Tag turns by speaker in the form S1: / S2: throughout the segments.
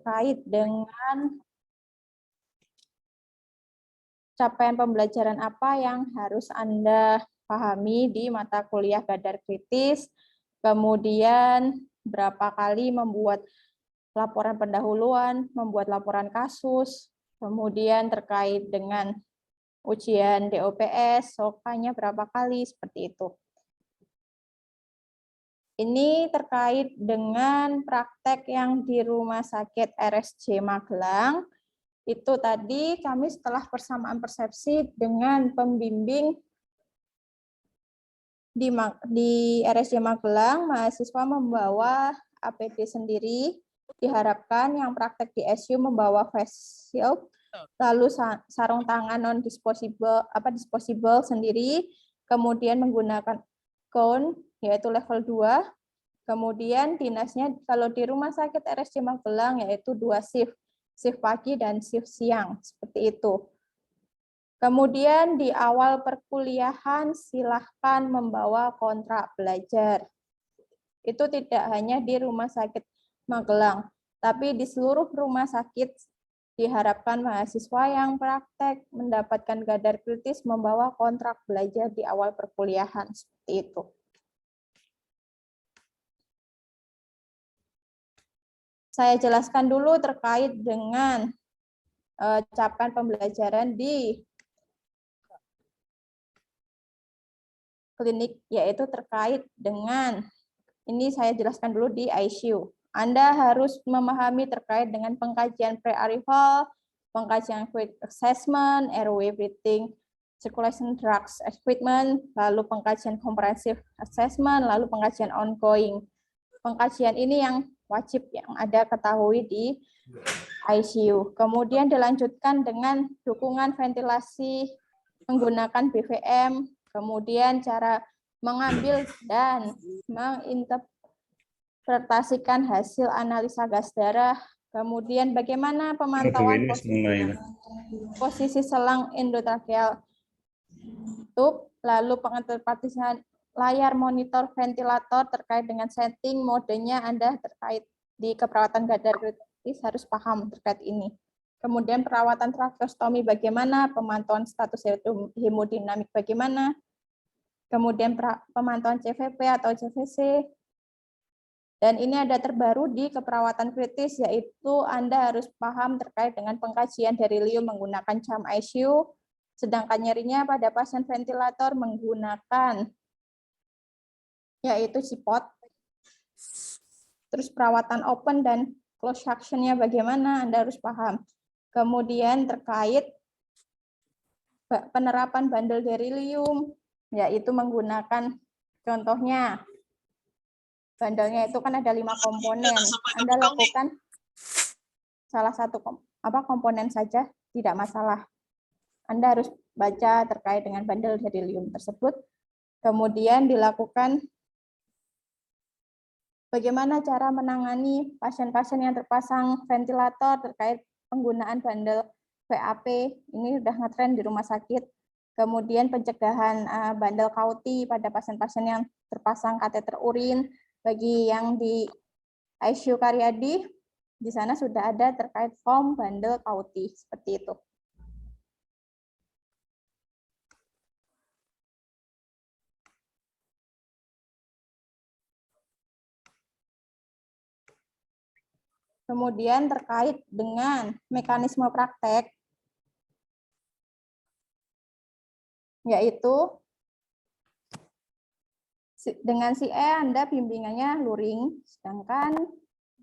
S1: terkait dengan capaian pembelajaran apa yang harus Anda pahami di mata kuliah Gadar Kritis, kemudian berapa kali membuat laporan pendahuluan, membuat laporan kasus, kemudian terkait dengan ujian DOPS, SOKA-nya berapa kali, seperti itu. Ini terkait dengan praktek yang di Rumah Sakit RSJ Magelang. Itu tadi kami setelah persamaan persepsi dengan pembimbing di RSJ Magelang, mahasiswa membawa APD sendiri. Diharapkan yang praktek di SU membawa face shield, lalu sarung tangan disposable sendiri, kemudian menggunakan gown yaitu level 2. Kemudian dinasnya kalau di Rumah Sakit RSJ Magelang yaitu 2 shift pagi dan shift siang, seperti itu. Kemudian di awal perkuliahan silahkan membawa kontrak belajar. Itu tidak hanya di Rumah Sakit Magelang, tapi di seluruh rumah sakit diharapkan mahasiswa yang praktek mendapatkan Gadar Kritis membawa kontrak belajar di awal perkuliahan, seperti itu. Saya jelaskan dulu terkait dengan capaian pembelajaran di klinik, yaitu terkait dengan, ini saya jelaskan dulu di ICU. Anda harus memahami terkait dengan pengkajian pre-arrival, pengkajian quick assessment, airway breathing, circulation drugs equipment, lalu pengkajian comprehensive assessment, lalu pengkajian ongoing. Pengkajian ini yang wajib yang ada ketahui di ICU. Kemudian dilanjutkan dengan dukungan ventilasi menggunakan BVM, kemudian cara mengambil dan menginterpretasikan hasil analisa gas darah, kemudian bagaimana pemantauan posisi selang endotrakeal tube, lalu penginterpretasian layar monitor ventilator terkait dengan setting modenya Anda terkait di keperawatan Gadar Kritis harus paham terkait ini. Kemudian perawatan tracheostomi bagaimana, pemantauan status hemodinamik bagaimana, kemudian pemantauan CVP atau CVC. Dan ini ada terbaru di keperawatan kritis, yaitu Anda harus paham terkait dengan pengkajian beryllium menggunakan jam ICU, sedangkan nyerinya pada pasien ventilator menggunakan yaitu CPOT. Terus perawatan open dan close suction-nya bagaimana, Anda harus paham. Kemudian terkait penerapan bandel beryllium, yaitu menggunakan contohnya, bandelnya itu kan ada 5 komponen. Anda lakukan salah satu komponen saja, tidak masalah. Anda harus baca terkait dengan bandel beryllium tersebut. Kemudian dilakukan bagaimana cara menangani pasien-pasien yang terpasang ventilator terkait penggunaan bandel VAP, ini sudah ngetren di rumah sakit. Kemudian pencegahan bandel kauti pada pasien-pasien yang terpasang kateter urin. Bagi yang di ICU Karyadi, di sana sudah ada terkait foam bandel kauti, seperti itu. Kemudian terkait dengan mekanisme praktek, yaitu dengan si Anda bimbingannya luring, sedangkan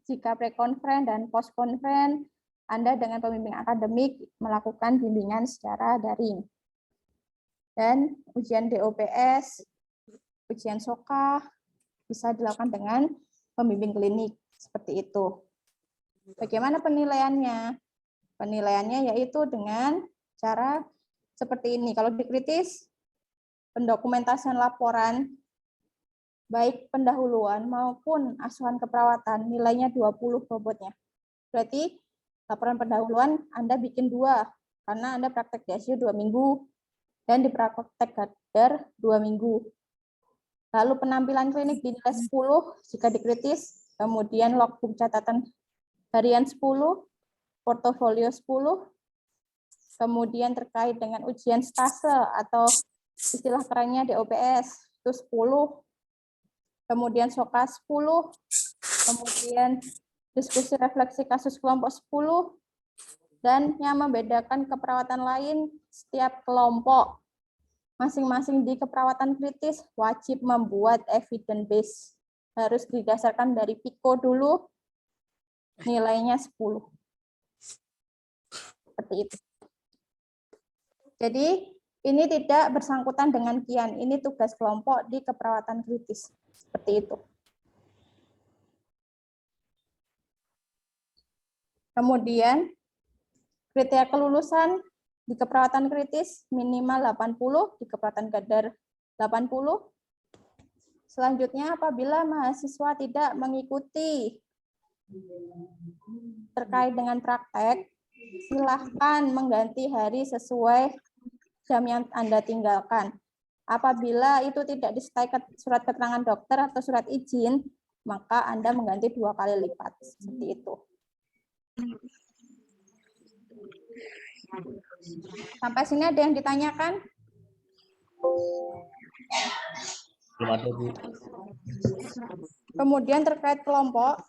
S1: jika pre-conference dan post-conference, Anda dengan pembimbing akademik melakukan bimbingan secara daring. Dan ujian DOPS, ujian SOKA bisa dilakukan dengan pembimbing klinik, seperti itu. Bagaimana penilaiannya? Penilaiannya yaitu dengan cara seperti ini. Kalau dikritis, pendokumentasian laporan, baik pendahuluan maupun asuhan keperawatan, nilainya 20 bobotnya. Berarti laporan pendahuluan Anda bikin 2, karena Anda praktek di ICU 2 minggu, dan di praktek Gadar 2 minggu. Lalu penampilan klinik dinilai 10 jika dikritis, kemudian logbook catatan harian 10, portofolio 10, kemudian terkait dengan ujian stase atau istilah kerennya DOPS itu 10, kemudian SOKA 10, kemudian diskusi refleksi kasus kelompok 10, dan yang membedakan keperawatan lain, setiap kelompok masing-masing di keperawatan kritis wajib membuat evidence base. Harus didasarkan dari PICO dulu, nilainya 10. Seperti itu. Jadi ini tidak bersangkutan dengan kian, ini tugas kelompok di keperawatan kritis. Seperti itu. Kemudian kriteria kelulusan di keperawatan kritis minimal 80, di keperawatan gadar 80. Selanjutnya apabila mahasiswa tidak mengikuti terkait dengan praktek, silahkan mengganti hari sesuai jam yang Anda tinggalkan. Apabila itu tidak disertai surat keterangan dokter atau surat izin, maka Anda mengganti 2 kali lipat. Seperti itu. Sampai sini ada yang ditanyakan?
S2: Belum ada, Bu.
S1: Kemudian terkait kelompok,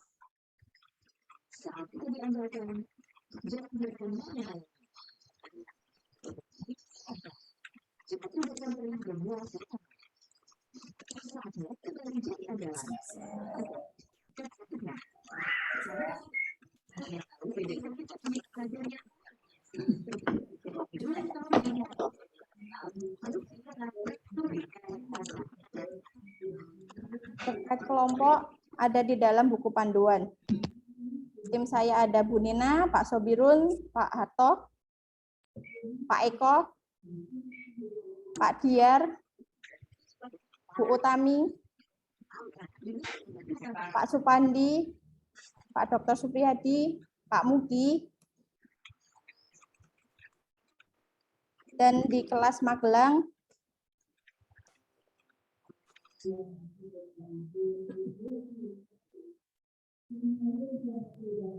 S1: terkait kelompok ada di dalam buku panduan. Tim saya ada Bu Nina, Pak Sobirun, Pak Harto, Pak Eko, Pak Diar, Bu Utami, Pak Supandi, Pak Dr. Supriyadi, Pak Mugi, dan di kelas Magelang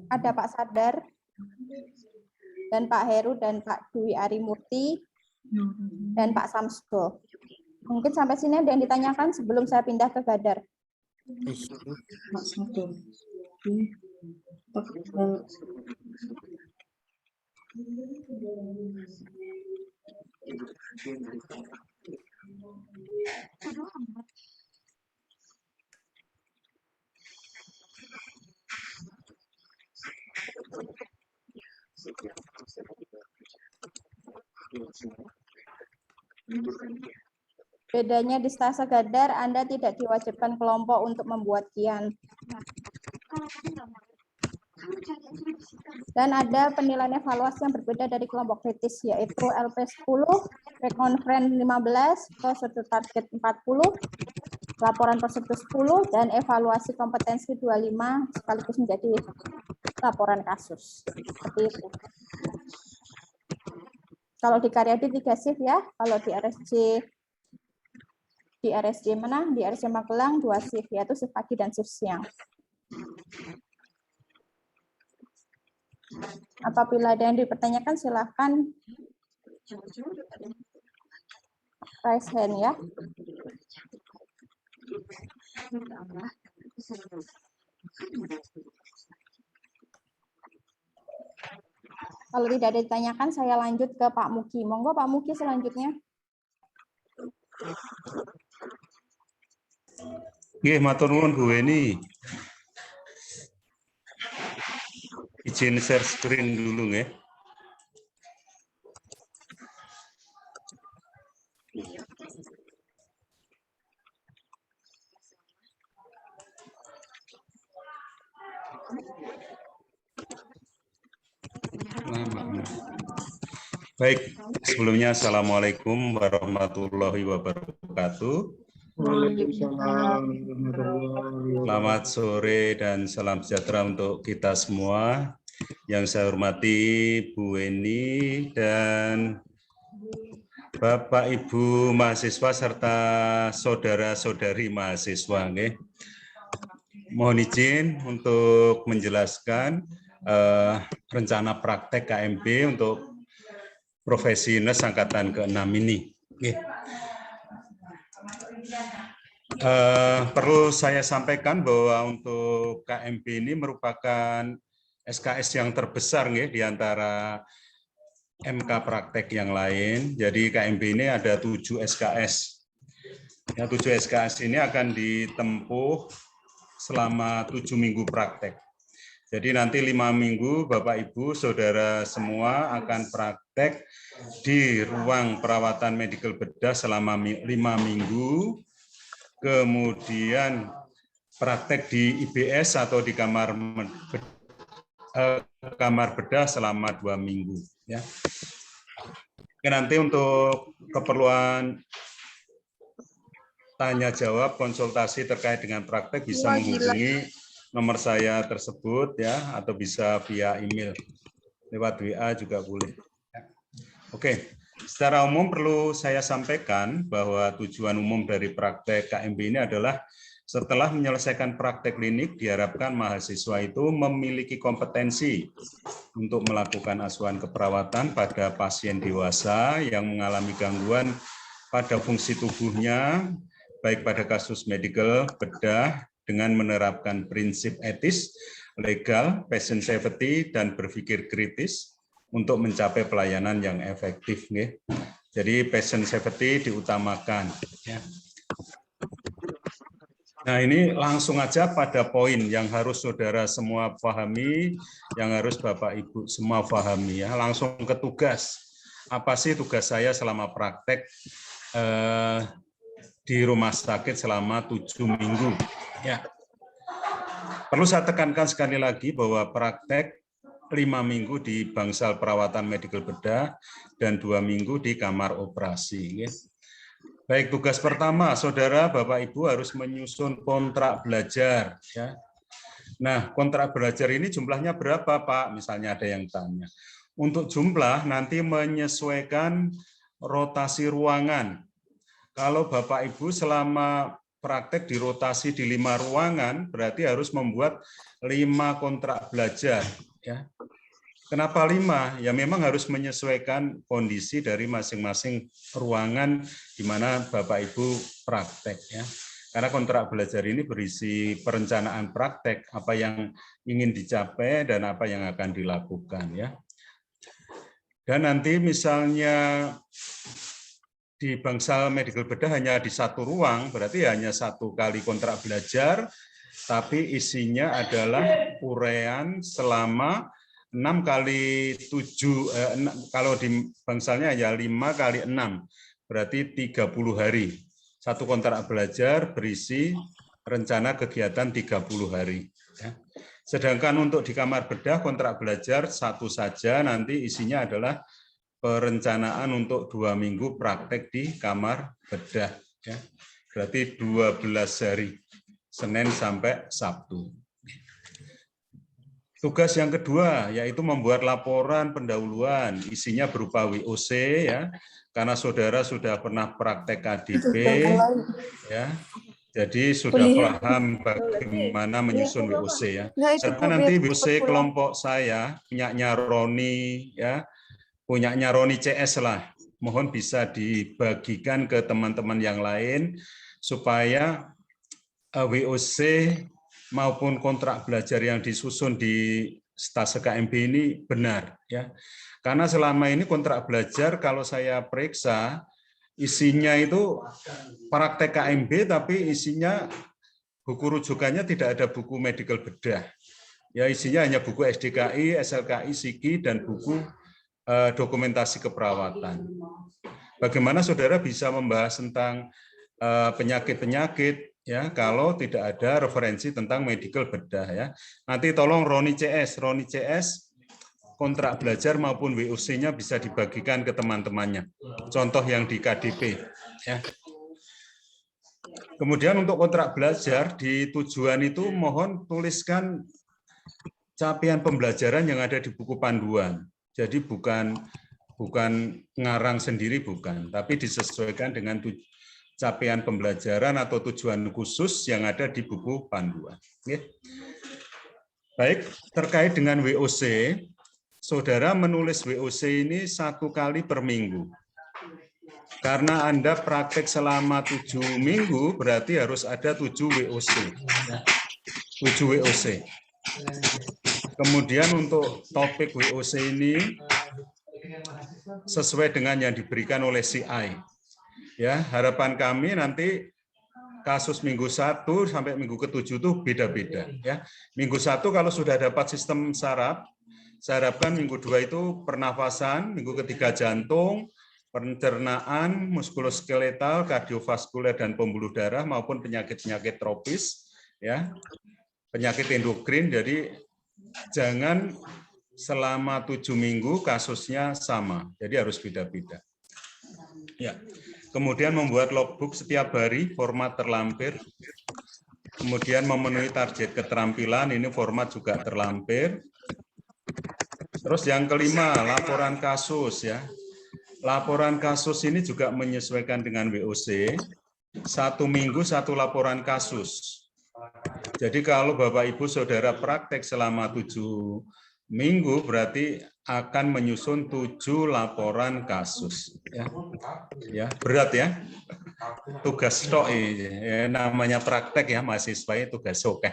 S1: ada Pak Sadar, dan Pak Heru, dan Pak Dwi Arimurti, dan Pak Samsul. Mungkin sampai sini ada yang ditanyakan sebelum saya pindah ke Gadar. Bedanya di stase Gadar, Anda tidak diwajibkan kelompok untuk membuat kian. Dan ada penilaian evaluasi yang berbeda dari kelompok kritis, yaitu LP 10, rekonferen 15, prosedur target 40, laporan prosedur 10, dan evaluasi kompetensi 25 sekaligus menjadi laporan kasus. Seperti itu. Kalau di Karyadi 3 shift ya, kalau di RSJ mana? Di RSJ Magelang 2 shift, yaitu shift pagi dan shift siang. Apabila ada yang dipertanyakan, silahkan raise hand ya. Kalau tidak ada ditanyakan, saya lanjut ke Pak Muki. Monggo Pak Muki selanjutnya.
S3: Nggih, matur nuwun Bu Weni. Izin share screen dulu nggih. Baik, sebelumnya Assalamualaikum warahmatullahi wabarakatuh. Selamat sore dan salam sejahtera untuk kita semua. Yang saya hormati Bu Weni dan Bapak Ibu mahasiswa serta saudara-saudari mahasiswa. Mohon izin untuk menjelaskan rencana praktek KMB untuk profesi nurse angkatan ke-6 ini. Perlu saya sampaikan bahwa untuk KMB ini merupakan SKS yang terbesar di antara MK praktek yang lain. Jadi KMB ini ada 7 SKS. Ya, 7 SKS ini akan ditempuh selama 7 minggu praktek. Jadi nanti 5 minggu Bapak Ibu Saudara semua akan praktek di ruang perawatan medical bedah selama 5 minggu. Kemudian praktek di IBS atau di kamar bedah selama 2 minggu. Ya. Oke, nanti untuk keperluan tanya jawab konsultasi terkait dengan praktek bisa menghubungi nomor saya tersebut ya, atau bisa via email lewat WA juga boleh. Oke, secara umum perlu saya sampaikan bahwa tujuan umum dari praktek KMB ini adalah setelah menyelesaikan praktek klinik diharapkan mahasiswa itu memiliki kompetensi untuk melakukan asuhan keperawatan pada pasien dewasa yang mengalami gangguan pada fungsi tubuhnya, baik pada kasus medical bedah dengan menerapkan prinsip etis, legal, patient safety, dan berpikir kritis untuk mencapai pelayanan yang efektif. Jadi patient safety diutamakan. Nah, ini langsung aja pada poin yang harus saudara semua pahami, yang harus Bapak Ibu semua pahami ya. Langsung ke tugas. Apa sih tugas saya selama praktek di rumah sakit selama 7 minggu. Ya. Perlu saya tekankan sekali lagi bahwa praktek 5 minggu di bangsal perawatan medical bedah dan 2 minggu di kamar operasi. Baik, tugas pertama, saudara, Bapak, Ibu harus menyusun kontrak belajar. Ya. Nah, kontrak belajar ini jumlahnya berapa, Pak? Misalnya ada yang tanya. Untuk jumlah nanti menyesuaikan rotasi ruangan. Kalau Bapak Ibu selama praktek dirotasi di 5 ruangan, berarti harus membuat 5 kontrak belajar. Ya. Kenapa 5? Ya memang harus menyesuaikan kondisi dari masing-masing ruangan di mana Bapak Ibu praktek. Ya. Karena kontrak belajar ini berisi perencanaan praktek, apa yang ingin dicapai dan apa yang akan dilakukan. Ya. Dan nanti misalnya di bangsal medical bedah hanya di 1 ruang, berarti hanya 1 kali kontrak belajar, tapi isinya adalah uraian selama 6 kali 7, kalau di bangsalnya hanya 5 kali 6, berarti 30 hari. 1 kontrak belajar berisi rencana kegiatan 30 hari. Sedangkan untuk di kamar bedah kontrak belajar 1 saja, nanti isinya adalah perencanaan untuk 2 minggu praktek di kamar bedah. Ya. Berarti 12 hari, Senin sampai Sabtu. Tugas yang kedua yaitu membuat laporan pendahuluan, isinya berupa WOC ya, karena saudara sudah pernah praktek KDP ya. Jadi sudah paham bagaimana menyusun WOC ya. Karena nanti WOC kelompok saya punyanya Roni ya, punyanya Roni CS lah. Mohon bisa dibagikan ke teman-teman yang lain supaya WOC maupun kontrak belajar yang disusun di stase KMB ini benar ya. Karena selama ini kontrak belajar kalau saya periksa isinya itu praktek KMB tapi isinya buku rujukannya tidak ada buku medical bedah. Ya isinya hanya buku SDKI, SLKI, SIGI dan buku dokumentasi keperawatan. Bagaimana saudara bisa membahas tentang penyakit-penyakit ya kalau tidak ada referensi tentang medical bedah ya. Nanti tolong Roni CS kontrak belajar maupun WOC-nya bisa dibagikan ke teman-temannya. Contoh yang di KDP ya. Kemudian untuk kontrak belajar di tujuan itu mohon tuliskan capaian pembelajaran yang ada di buku panduan. Jadi bukan ngarang sendiri bukan, tapi disesuaikan dengan capaian pembelajaran atau tujuan khusus yang ada di buku panduan. Baik, terkait dengan WOC, saudara menulis WOC ini 1 kali per minggu. Karena Anda praktek selama 7 minggu, berarti harus ada 7 WOC. 7 WOC. Kemudian untuk topik WOC ini sesuai dengan yang diberikan oleh CI. Ya, harapan kami nanti kasus minggu 1 sampai minggu ke-7 itu beda-beda. Ya, minggu 1 kalau sudah dapat sistem saraf, saya harapkan minggu 2 itu pernafasan, minggu ketiga jantung, pencernaan, muskuloskeletal, kardiovaskuler dan pembuluh darah maupun penyakit-penyakit tropis, ya, penyakit endokrin. Jadi jangan selama 7 minggu kasusnya sama, jadi harus beda-beda. Ya. Kemudian membuat logbook setiap hari, format terlampir. Kemudian memenuhi target keterampilan, ini format juga terlampir. Terus yang kelima, laporan kasus, ya. Laporan kasus ini juga menyesuaikan dengan WOC. 1 minggu 1 laporan kasus. Jadi kalau Bapak Ibu Saudara praktek selama 7 minggu berarti akan menyusun 7 laporan kasus. Ya, berat ya. Tugas tok ya, namanya praktek ya, mahasiswa itu tugas oke.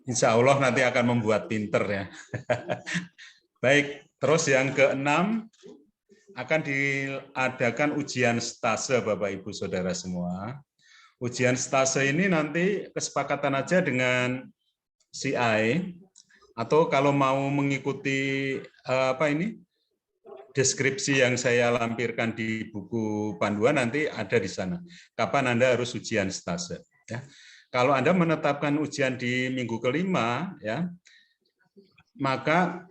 S3: Insya Allah nanti akan membuat pinter ya. Baik, terus yang ke-6 akan diadakan ujian stase Bapak Ibu Saudara semua. Ujian stase ini nanti kesepakatan aja dengan CI, atau kalau mau mengikuti deskripsi yang saya lampirkan di buku panduan nanti ada di sana. Kapan Anda harus ujian stase? Ya. Kalau Anda menetapkan ujian di minggu ke-5, ya, maka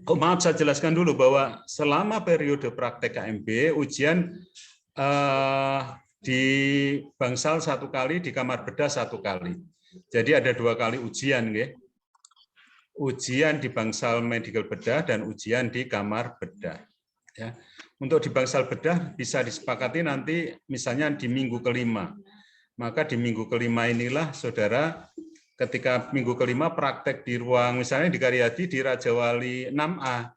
S3: maaf saya jelaskan dulu bahwa selama periode praktek KMB ujian di bangsal 1 kali, di kamar bedah 1 kali. Jadi ada 2 kali ujian, ya. Ujian di bangsal medical bedah dan ujian di kamar bedah. Ya. Untuk di bangsal bedah bisa disepakati nanti misalnya di minggu ke-5. Maka di minggu ke-5 inilah saudara ketika minggu ke-5 praktek di ruang misalnya di Karyadi di Rajawali 6A.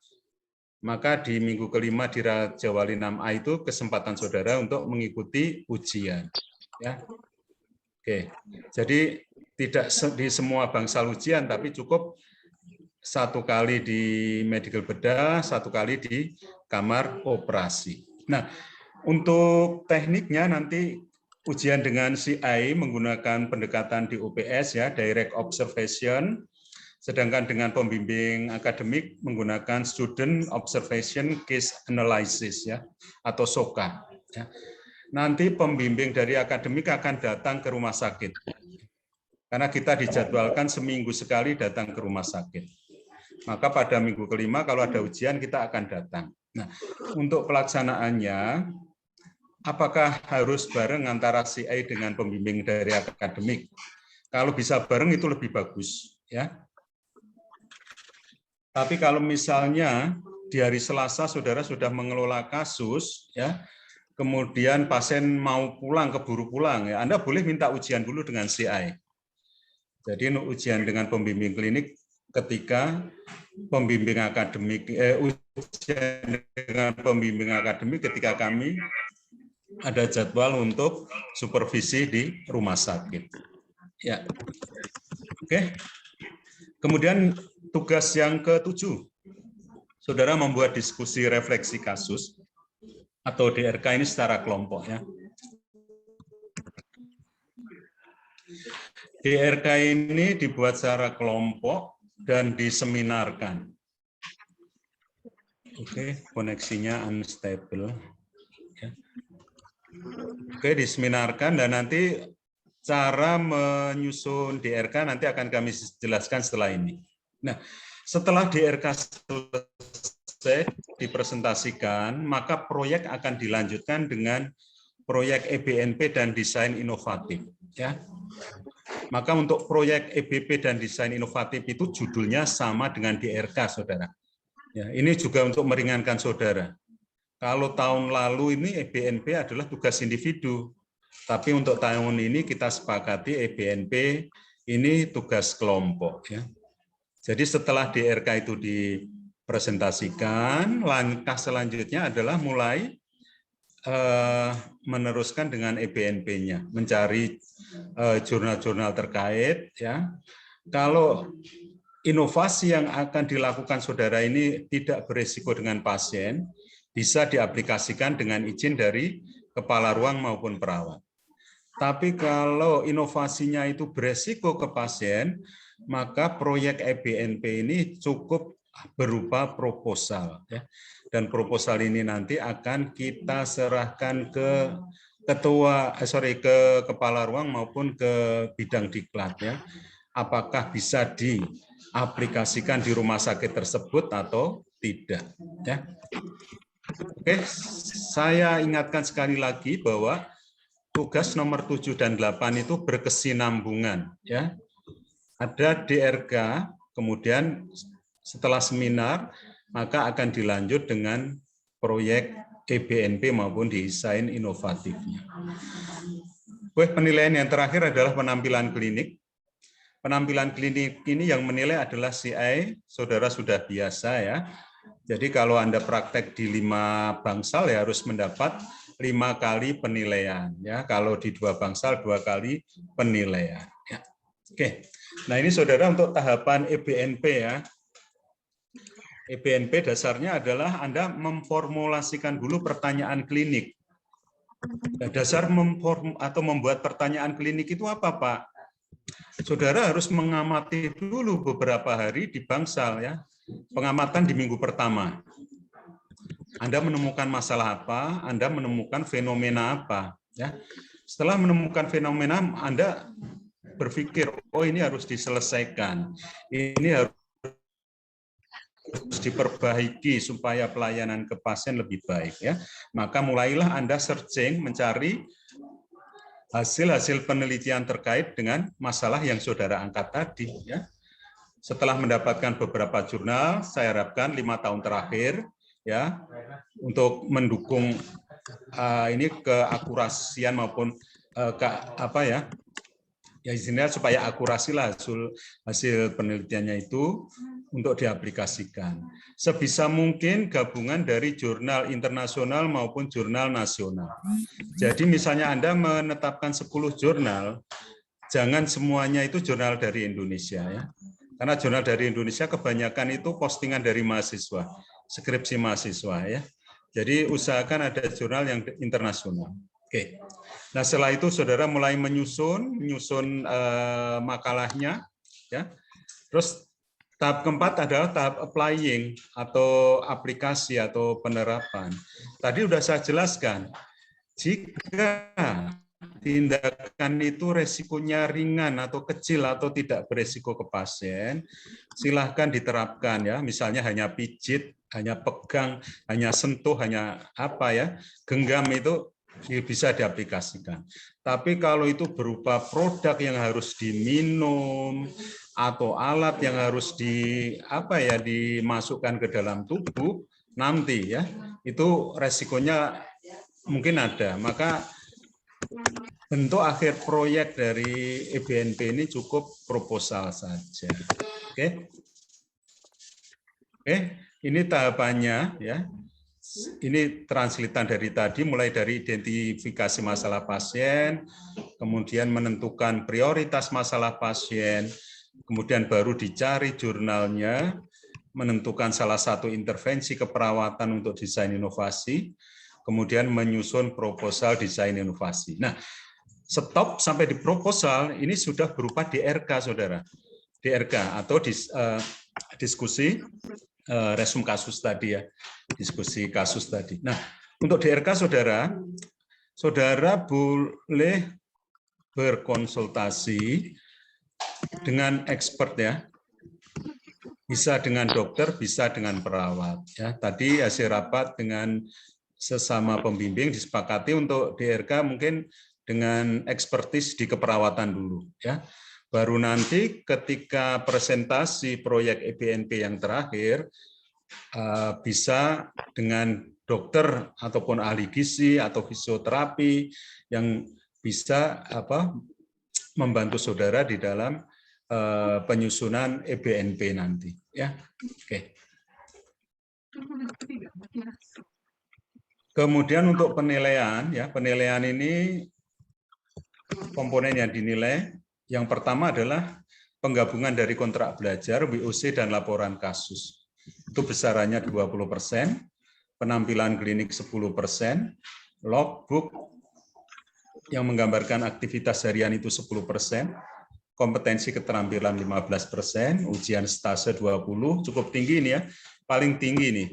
S3: Maka di minggu ke-5 di Rajawali 6A itu kesempatan saudara untuk mengikuti ujian. Ya. Oke, jadi tidak di semua bangsal ujian, tapi cukup 1 kali di medical bedah, 1 kali di kamar operasi. Nah, untuk tekniknya nanti ujian dengan CI menggunakan pendekatan di UPS ya, direct observation. Sedangkan dengan pembimbing akademik menggunakan Student Observation Case Analysis ya, atau SOCA. Ya. Nanti pembimbing dari akademik akan datang ke rumah sakit. Karena kita dijadwalkan seminggu sekali datang ke rumah sakit. Maka pada minggu ke-5 kalau ada ujian kita akan datang. Nah, untuk pelaksanaannya, apakah harus bareng antara CI dengan pembimbing dari akademik? Kalau bisa bareng itu lebih bagus. Ya. Tapi kalau misalnya di hari Selasa saudara sudah mengelola kasus, ya, kemudian pasien mau pulang, keburu pulang, ya, Anda boleh minta ujian dulu dengan CI. Jadi ujian dengan pembimbing klinik ketika pembimbing akademik, ujian dengan pembimbing akademik ketika kami ada jadwal untuk supervisi di rumah sakit. Ya, oke. Kemudian tugas yang ke-7, saudara membuat diskusi refleksi kasus atau DRK ini secara kelompok ya. DRK ini dibuat secara kelompok dan diseminarkan. Oke, koneksinya unstable. Oke, diseminarkan dan nanti cara menyusun DRK nanti akan kami jelaskan setelah ini. Nah, setelah DRK selesai dipresentasikan, maka proyek akan dilanjutkan dengan proyek EBNP dan desain inovatif. Ya. Maka untuk proyek EBP dan desain inovatif itu judulnya sama dengan DRK, saudara. Ya, ini juga untuk meringankan saudara. Kalau tahun lalu ini EBNP adalah tugas individu. Tapi untuk tahun ini kita sepakati EBNP ini tugas kelompok ya. Jadi setelah DRK itu dipresentasikan, langkah selanjutnya adalah mulai meneruskan dengan EBNP-nya, mencari jurnal-jurnal terkait ya. Kalau inovasi yang akan dilakukan saudara ini tidak beresiko dengan pasien, bisa diaplikasikan dengan izin dari kepala ruang maupun perawat. Tapi kalau inovasinya itu beresiko ke pasien, maka proyek EBNP ini cukup berupa proposal ya. Dan proposal ini nanti akan kita serahkan ke ke kepala ruang maupun ke bidang diklat ya. Apakah bisa diaplikasikan di rumah sakit tersebut atau tidak ya. Oke, saya ingatkan sekali lagi bahwa tugas nomor 7 dan 8 itu berkesinambungan ya. Ada DRK, kemudian setelah seminar maka akan dilanjut dengan proyek EBNP maupun desain inovatifnya. Penilaian yang terakhir adalah penampilan klinik. Penampilan klinik ini yang menilai adalah CI, saudara sudah biasa ya. Jadi kalau Anda praktek di 5 bangsal ya harus mendapat 5 kali penilaian ya. Kalau di 2 bangsal 2 kali penilaian ya. Oke. Nah, ini saudara untuk tahapan EBNP ya. EBNP dasarnya adalah Anda memformulasikan dulu pertanyaan klinik. Nah, dasar membuat pertanyaan klinik itu apa, Pak? Saudara harus mengamati dulu beberapa hari di bangsal ya. Pengamatan di minggu pertama. Anda menemukan masalah apa, Anda menemukan fenomena apa ya. Setelah menemukan fenomena, Anda berpikir, oh ini harus diselesaikan. Ini harus diperbaiki supaya pelayanan ke pasien lebih baik ya. Maka mulailah Anda searching, mencari hasil-hasil penelitian terkait dengan masalah yang saudara angkat tadi ya. Setelah mendapatkan beberapa jurnal, saya harapkan 5 tahun terakhir ya untuk mendukung ini keakurasian maupun istilahnya supaya akurasi lah hasil penelitiannya itu untuk diaplikasikan. Sebisa mungkin gabungan dari jurnal internasional maupun jurnal nasional. Jadi misalnya Anda menetapkan 10 jurnal, jangan semuanya itu jurnal dari Indonesia ya. Karena jurnal dari Indonesia kebanyakan itu postingan dari mahasiswa, skripsi mahasiswa ya. Jadi usahakan ada jurnal yang internasional. Oke. Nah, setelah itu saudara mulai menyusun makalahnya ya. Terus tahap keempat adalah tahap applying atau aplikasi atau penerapan. Tadi sudah saya jelaskan. Jika tindakan itu resikonya ringan atau kecil atau tidak beresiko ke pasien, silahkan diterapkan ya. Misalnya hanya pijit, hanya pegang, hanya sentuh, hanya genggam itu bisa diaplikasikan. Tapi kalau itu berupa produk yang harus diminum atau alat yang harus dimasukkan ke dalam tubuh nanti ya, itu resikonya mungkin ada. Maka bentuk akhir proyek dari EBNP ini cukup proposal saja. Oke. Ini tahapannya ya. Ini translitan dari tadi, mulai dari identifikasi masalah pasien, kemudian menentukan prioritas masalah pasien, kemudian baru dicari jurnalnya, menentukan salah satu intervensi keperawatan untuk desain inovasi, kemudian menyusun proposal desain inovasi. Nah, stop sampai di proposal ini sudah berupa DRK, saudara. DRK atau diskusi resum kasus tadi ya, diskusi kasus tadi. Nah, untuk DRK saudara boleh berkonsultasi dengan expert ya, bisa dengan dokter, bisa dengan perawat ya. Tadi hasil rapat dengan sesama pembimbing disepakati untuk DRK mungkin dengan ekspertis di keperawatan dulu ya. Baru nanti ketika presentasi proyek EBNP yang terakhir bisa dengan dokter ataupun ahli gizi atau fisioterapi yang bisa membantu saudara di dalam penyusunan EBNP nanti. Ya, oke. Kemudian untuk penilaian, ya penilaian ini komponen yang dinilai. Yang pertama adalah penggabungan dari kontrak belajar, WOC, dan laporan kasus. Itu besarannya 20%, penampilan klinik 10%, logbook yang menggambarkan aktivitas harian itu 10%, kompetensi keterampilan 15%, ujian stase 20%, cukup tinggi ini ya, paling tinggi nih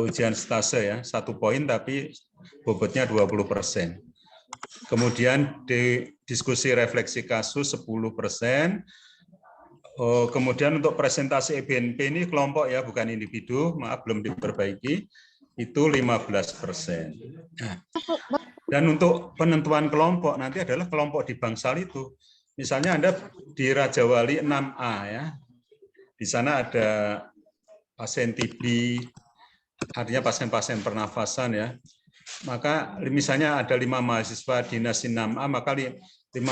S3: ujian stase ya, 1 poin tapi bobotnya 20%. Kemudian diskusi refleksi kasus 10%. Kemudian untuk presentasi EBNP ini kelompok ya, bukan individu, maaf belum diperbaiki, itu 15%. Nah, dan untuk penentuan kelompok nanti adalah kelompok di bangsal itu. Misalnya Anda di Raja Wali 6A ya, di sana ada pasien TB, artinya pasien-pasien pernafasan ya. Maka misalnya ada 5 mahasiswa di Nasin 6A, maka 5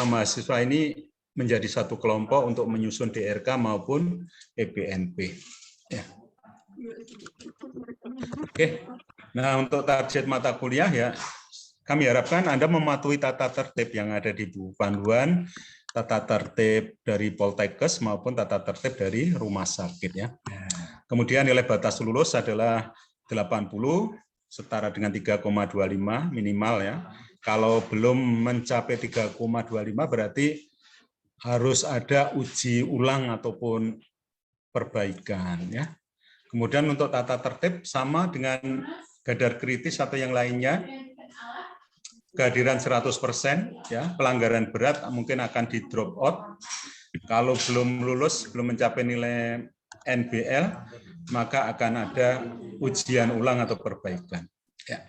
S3: mahasiswa ini menjadi satu kelompok untuk menyusun DRK maupun EBNP. Ya. Oke. Nah, untuk target mata kuliah ya, kami harapkan Anda mematuhi tata tertib yang ada di buku panduan, tata tertib dari Poltekkes maupun tata tertib dari rumah sakit ya. Kemudian nilai batas lulus adalah 80, setara dengan 3,25 minimal ya. Kalau belum mencapai 3,25 berarti harus ada uji ulang ataupun perbaikan ya. Kemudian untuk tata tertib sama dengan gadar kritis atau yang lainnya, kehadiran 100% ya, pelanggaran berat mungkin akan di drop out. Kalau belum lulus, belum mencapai nilai NBL, maka akan ada ujian ulang atau perbaikan. Ya.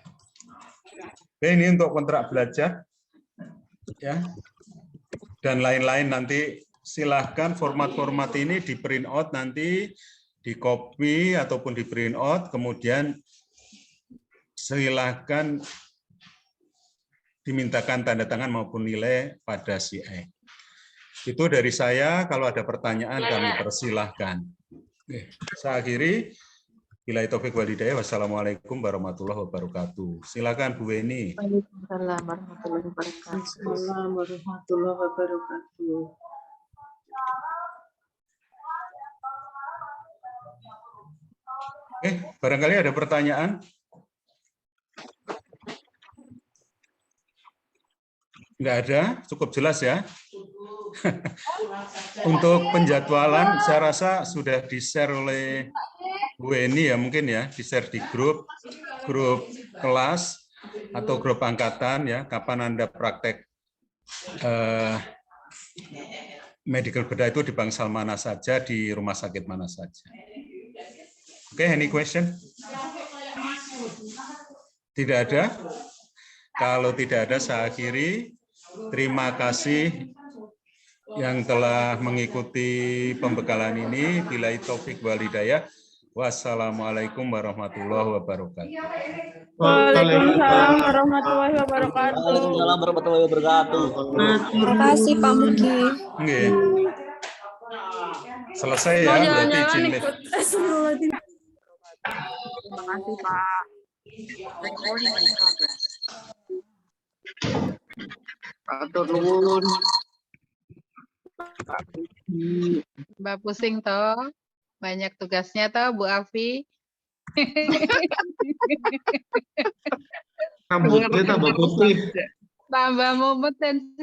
S3: Oke, ini untuk kontrak belajar ya. Dan lain-lain nanti silahkan format-format ini di print out nanti, di copy ataupun di print out, kemudian silahkan dimintakan tanda tangan maupun nilai pada CI. Itu dari saya, kalau ada pertanyaan kami persilahkan. Oke, saya akhiri. Bila taufik walhidayah, wassalamualaikum warahmatullahi wabarakatuh. Silakan Bu Weni.
S4: Waalaikumsalam warahmatullahi wabarakatuh. Assalamualaikum warahmatullahi wabarakatuh.
S3: Oke, barangkali ada pertanyaan? Enggak ada, cukup jelas ya. Untuk penjadwalan, saya rasa sudah di-share oleh Bu Eni ya, mungkin ya, di-share di grup kelas atau grup angkatan ya, kapan Anda praktek medical bedah itu di bangsal mana saja, di rumah sakit mana saja. Oke, any question? Tidak ada? Kalau tidak ada, saya akhiri. Terima kasih yang telah mengikuti pembekalan ini. Bila taufik wal hidayah. Wassalamualaikum warahmatullahi wabarakatuh.
S4: Waalaikumsalam warahmatullahi wabarakatuh.
S2: Waalaikumsalam warahmatullahi wabarakatuh.
S5: Terima kasih Pak Mugi.
S3: Oke. Selesai ya, berarti izin lift.
S4: Terima kasih Pak. Atur nuwun.
S6: Mbak pusing toh, banyak tugasnya toh Bu Afi.
S7: Rambutnya tambah putih.
S6: Tambah mumet dan